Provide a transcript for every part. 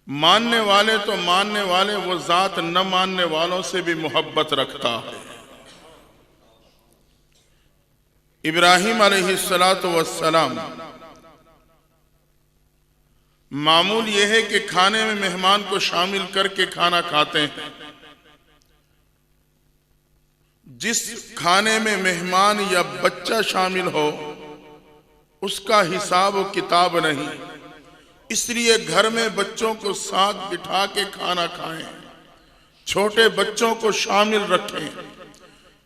मानने वाले तो मानने वाले, वो जात न मानने वालों से भी मोहब्बत रखता है। इब्राहिम अलैहिस्सलातु वस्सलाम, मामूल यह है कि खाने में मेहमान को शामिल करके खाना खाते हैं। जिस खाने में मेहमान या बच्चा शामिल हो उसका हिसाब व किताब नहीं, इसलिए घर में बच्चों को साथ बिठा के खाना खाएं, छोटे बच्चों को शामिल रखें।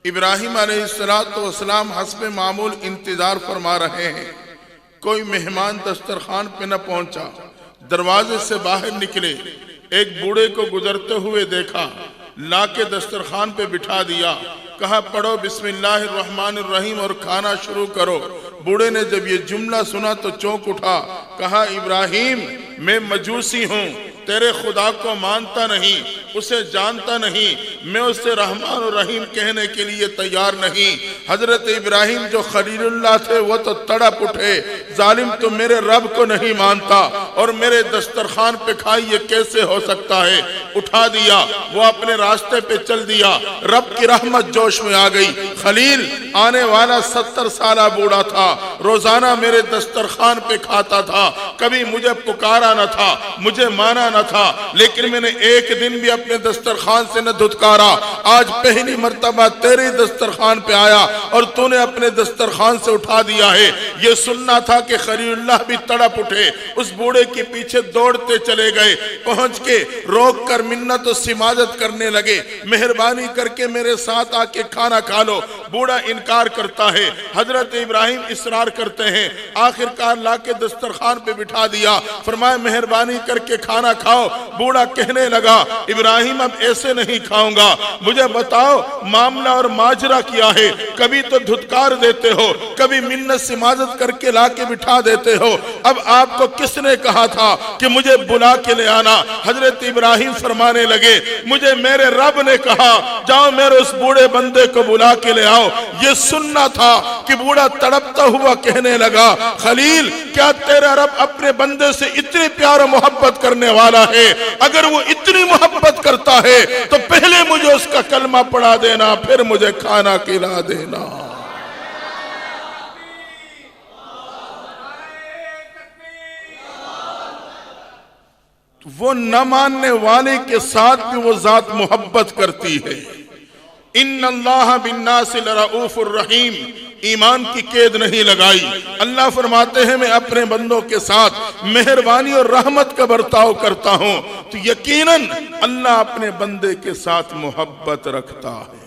इब्राहिम अलैहिस्सलाम हस्बे मामूल इंतजार फरमा रहे हैं। कोई मेहमान दस्तरखान पे न पहुंचा। दरवाजे से बाहर निकले, एक बूढ़े को गुजरते हुए देखा, लाके दस्तरखान पे बिठा दिया, कहा पढ़ो बिस्मिल्लाहिर्रहमानिर्रहीम और खाना शुरू करो। बूढ़े ने जब ये जुमला सुना तो चौंक उठा, कहा इब्राहिम मैं मजूसी हूँ, तेरे खुदा को मानता नहीं, उसे जानता नहीं, मैं उससे रहमान और रहीम कहने के लिए तैयार नहीं। हजरत इब्राहिम जो खलीलुल्लाह थे वो तो तड़प उठे, जालिम तो मेरे रब को नहीं मानता और मेरे दस्तरखान पे खाई, ये कैसे हो सकता है। उठा दिया, वो अपने रास्ते पे चल दिया। रब की रहमत जोश में आ गई। खलील आने वाला 70 साल बूढ़ा था, रोजाना मेरे दस्तरखान पे खाता था, कभी मुझे पुकारा न था, मुझे माना न था, लेकिन मैंने एक दिन भी अपने दस्तरखान से न धुतकारा। आज पहली मर्तबा तेरे दस्तरखान पे आया और तूने अपने दस्तरखान से उठा दिया है। ये सुनना था कि खलीलुल्लाह भी तड़प उठे, उस बूढ़े के पीछे दौड़ते चले गए। पहुंच के रोक कर मिन्नत और सिमाजत करने लगे, मेहरबानी करके मेरे साथ आके खाना खा लो। बूढ़ा इनकार करता है, हजरत इब्राहिम इसरार करते हैं। आखिरकार लाके दस्तरखान पे बिठा दिया, फरमाया मेहरबानी करके खाना खाओ। बूढ़ा कहने लगा इब्राहिम अब ऐसे नहीं खाऊंगा, मुझे बताओ मामला और माजरा क्या है। कभी तो धुतकार देते हो, कभी मिन्नत सिमाजत करके लाके बिठा देते हो, अब आपको किसने कहा था कि मुझे बुला के ले आना। हजरत इब्राहिम फरमाने लगे मुझे मेरे रब ने कहा जाओ मेरे उस बूढ़े बंदे को बुला के ले आओ। ये सुनना था कि बूढ़ा तड़पता हुआ कहने लगा खलील क्या तेरा रब अपने बंदे से इतनी प्यार और मोहब्बत करने वाला है? अगर वो इतनी मोहब्बत करता है तो पहले मुझे उसका कलमा पढ़ा देना, फिर मुझे खाना खिला देना। वो न मानने वाले के साथ भी वो जात मोहब्बत करती है। इन्नल्लाह बिन्नासि लरऊफुर रहीम, ईमान की कैद नहीं लगाई। अल्लाह फरमाते हैं मैं अपने बंदों के साथ मेहरबानी और रहमत का बर्ताव करता हूं, तो यकीनन अल्लाह अपने बंदे के साथ मोहब्बत रखता है।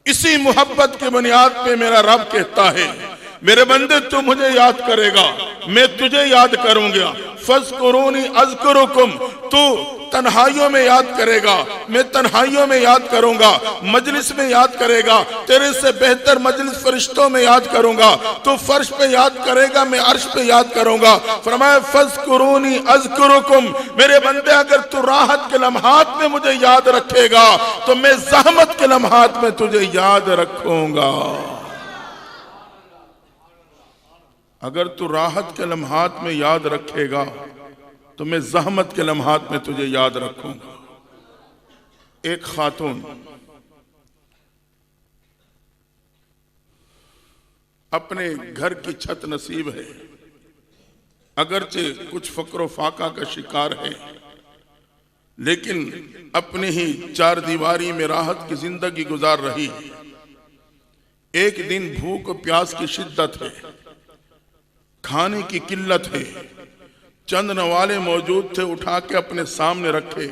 इसी मोहब्बत की बुनियाद पे मेरा रब कहता है मेरे बंदे तू मुझे याद करेगा, मैं तुझे याद करूंगा। फज़कुरूनी अज़कुरुकुम, तू तन्हाइयों में याद करेगा, मैं तन्हाइयों में याद करूंगा। मजलिस में याद करेगा, तेरे से बेहतर मजलिस फरिश्तों में याद करूंगा। तू फर्श पे याद करेगा, मैं अर्श पे याद करूंगा। फरमाया फज़कुरूनी अज़कुरुकुम, मेरे बंदे अगर तू राहत के लम्हात में मुझे याद रखेगा तो मैं ज़हमत के लम्हात में तुझे याद रखूंगा। अगर तू राहत के लम्हात में याद रखेगा तो मैं ज़हमत के लम्हात में तुझे याद रखूंगा। एक खातून अपने घर की छत नसीब है, अगरचे कुछ फक्र फाका का शिकार है, लेकिन अपने ही चार दीवारी में राहत की जिंदगी गुजार रही है। एक दिन भूख और प्यास की शिद्दत है, खाने की किल्लत है। चंद नवाले मौजूद थे, उठा के अपने सामने रखे।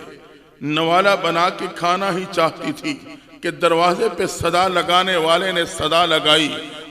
नवाला बना के खाना ही चाहती थी कि दरवाजे पे सदा लगाने वाले ने सदा लगाई।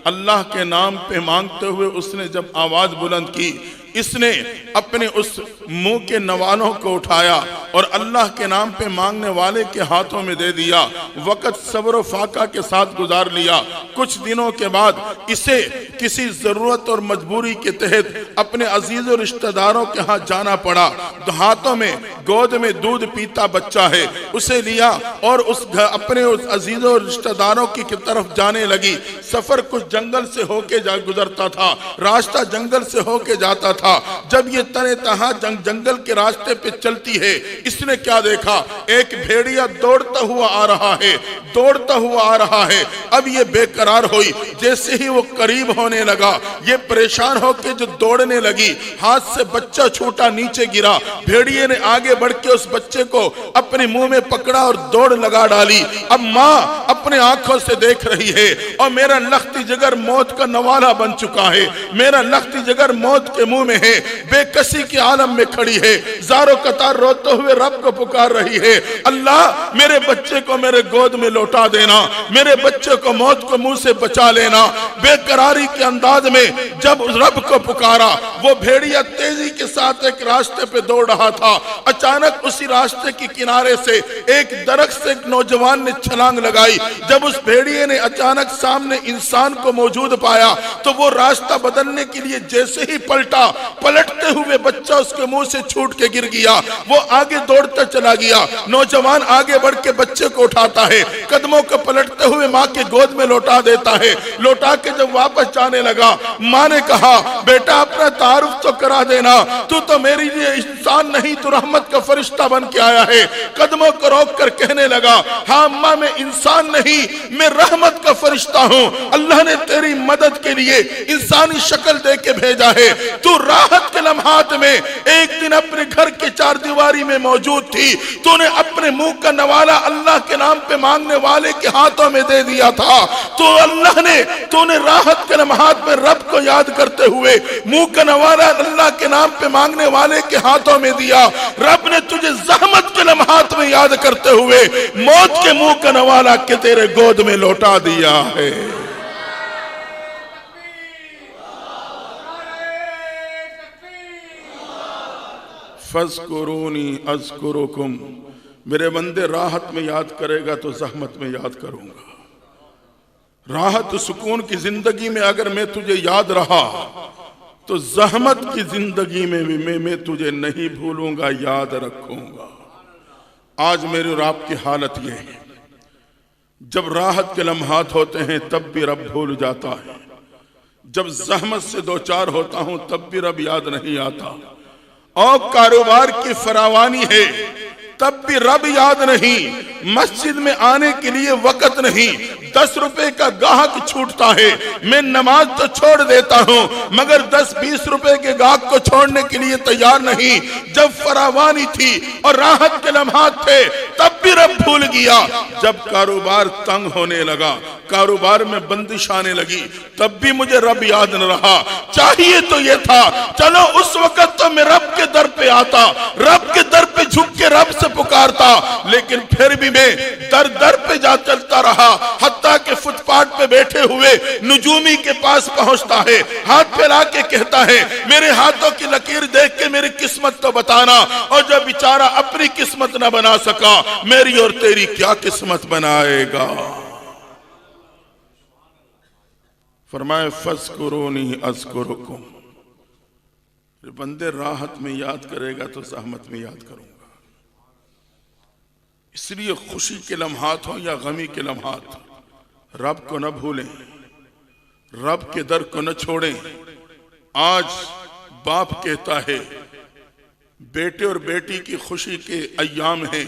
अल्लाह के नाम पे मांगते हुए उसने जब आवाज बुलंद की, इसने अपने उस मुंह के नवालों को उठाया, और अल्लाह के नाम पे मांगने वाले के हाथों में दे दिया। वक्त सब्र फाका के साथ गुजार लिया। कुछ दिनों के बाद इसे किसी जरूरत और मजबूरी के तहत अपने अजीज और रिश्तेदारों के हाथ जाना पड़ा। हाथों में गोद में दूध पीता बच्चा है, उसे लिया और अपने उस अजीज और रिश्तेदारों की तरफ जाने लगी। सफर कुछ जंगल से होके गुजरता था, रास्ता जंगल से होके जाता था। जब ये तने तहा जंगल के रास्ते पे चलती है, इसने क्या देखा, एक भेड़िया दौड़ता हुआ आ रहा है, दौड़ता हुआ आ रहा है। अब ये बेकरार हुई। जैसे ही वो करीब होने लगा, ये परेशान होकर जो दौड़ने लगी, हाथ से बच्चा छूटा, नीचे गिरा। भेड़िए ने आगे बढ़ के उस बच्चे को अपने मुंह में पकड़ा और दौड़ लगा डाली। अब माँ अपने आंखों से देख रही है और मेरा लख्ती जिगर मौत का नवाला बन चुका है, मेरा लख्ती जिगर मौत के मुंह में है, बेकसी के आलम में खड़ी है, ज़ारो कतार रोते हुए रब को पुकार रही है, अल्लाह मेरे बच्चे को मेरे गोद में लौटा देना, मेरे बच्चे को मौत को मुंह से बचा लेना। बेकरारी के अंदाज में जब रब को पुकारा, वो भेड़िया तेजी के साथ एक रास्ते पे दौड़ रहा था। अचानक उसी रास्ते के किनारे से एक दरख्त से एक नौजवान ने छलांग लगाई। जब उस भेड़िए ने अचानक सामने इंसान को मौजूद पाया, तो वो रास्ता बदलने के लिए जैसे ही पलटा, पलटते हुए बच्चा उसके मुंह से छूट के गिर गया। वो आगे दौड़ता चला गया। नौजवान आगे बढ़ के बच्चे को उठाता है, कदमों को पलटते हुए माँ के गोद में लौटा देता है। लौटा के जब वापस जाने लगा, माँ ने कहा, बेटा अपना तारुफ तो करा देना, तू तो मेरे लिए इंसान नहीं, तू रहमत का फरिश्ता बन के आया है। कदमों को रोक कर कहने लगा, हाँ अम्मा मैं इंसान नहीं, मैं रहमत का फरिश्ता हूँ। अल्लाह ने तेरी मदद के लिए इंसानी शक्ल दे के भेजा है। तू राहत के लम्हात में एक दिन अपने घर के चार दीवारी में मौजूद थी, तूने अपने मुंह का नवाला अल्लाह के नाम पे मांगने वाले के हाथों में दे दिया था। तो अल्लाह ने, तूने राहत के लम्हात में रब को याद करते हुए मुंह का नवाला अल्लाह के नाम पे मांगने वाले के हाथों में दिया। रब ने तुझे ज़हमत के लम्हात में याद करते हुए मौत के मुंह का नवाला के तेरे गोद में लौटा दिया है। फज़कुरूनी अज़कुरुकुम, मेरे बंदे राहत में याद करेगा तो ज़हमत में याद करूंगा। राहत सुकून की जिंदगी में अगर मैं तुझे याद रहा, तो ज़हमत की जिंदगी में भी मैं तुझे नहीं भूलूंगा, याद रखूंगा। आज मेरी और आपकी हालत ये है, जब राहत के लम्हात होते हैं तब भी रब भूल जाता है, जब ज़हमत से दो चार होता हूं तब भी रब याद नहीं आता, और कारोबार की फरावानी है तब भी रब याद नहीं। मस्जिद में आने के लिए वक्त नहीं, 10 रुपए का गाहक छूटता है, मैं नमाज तो छोड़ देता हूं, मगर 10-20 रुपए के गाहक को छोड़ने के लिए तैयार नहीं। जब फरावानी थी और राहत के लम्हात थे तब भी रब भूल गया। जब कारोबार तंग होने लगा, कारोबार में बंदिश आने लगी, तब भी मुझे रब याद न रहा। चाहिए तो ये था, चलो उस वक्त तो मैं रब के दर पे आता, रब के दर पे झुक के रब से पुकारता, लेकिन फिर भी मैं दर दर पे जा चलता रहा। हत्ता के फुटपाथ पे बैठे हुए नुजूमी के पास पहुंचता है, हाथ फैला के कहता है, मेरे हाथों की लकीर देख के मेरी किस्मत तो बताना। और जब बेचारा अपनी किस्मत न बना सका, मेरी और तेरी क्या किस्मत बनाएगा। फरमाए फज़कुरूनी अज़कुरुकुम, बंदे राहत में याद करेगा तो ज़हमत में याद करूंगा। इसलिए खुशी के लम्हात हो या गमी के लम्हात, रब को न भूलें, रब के दर को न छोड़ें। आज बाप कहता है, बेटे और बेटी की खुशी के अय्याम हैं,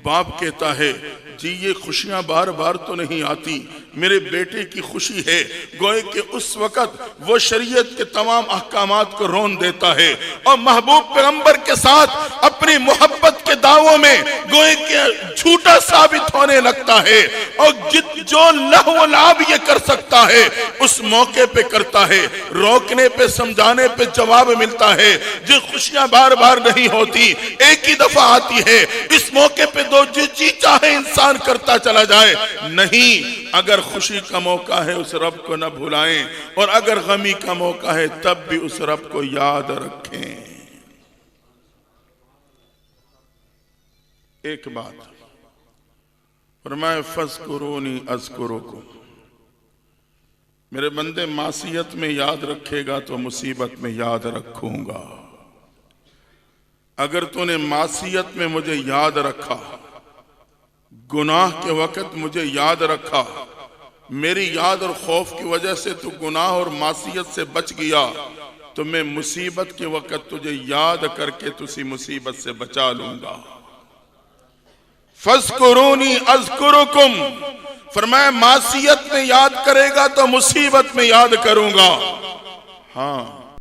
बाप कहता है, जी ये खुशियां बार बार तो नहीं आती, मेरे बेटे की खुशी है। गोए के उस वक्त वो शरीयत के तमाम अहकामात को रोन देता है और महबूब पैगंबर के साथ अपनी मोहब्बत के दावों में गोए के झूठा साबित होने लगता है। और जो लहव लाभ ये कर सकता है उस मौके पे करता है, रोकने पे समझाने पे जवाब मिलता है। जो खुशियां बार बार नहीं होती, एक ही दफा आती है, इस मौके पे दो जो जी चाहे इंसान करता चला जाए। नहीं, अगर खुशी का मौका है उस रब को न भुलाएं, और अगर गमी का मौका है तब भी उस रब को याद रखें। एक बात फरमाए, फज़कुरूनी अज़कुरुकुम, मेरे बंदे मासियत में याद रखेगा तो मुसीबत में याद रखूंगा। अगर तूने मासियत में मुझे याद रखा, गुनाह के वक़्त मुझे याद रखा, मेरी याद और खौफ की वजह से तू गुनाह और मासियत से बच गया, तो मैं मुसीबत के वक़्त तुझे याद करके तुसी मुसीबत से बचा लूंगा। फज़कुरूनी अज़कुरुकुम, फरमाया मासियत में याद करेगा तो मुसीबत में याद करूंगा। हाँ,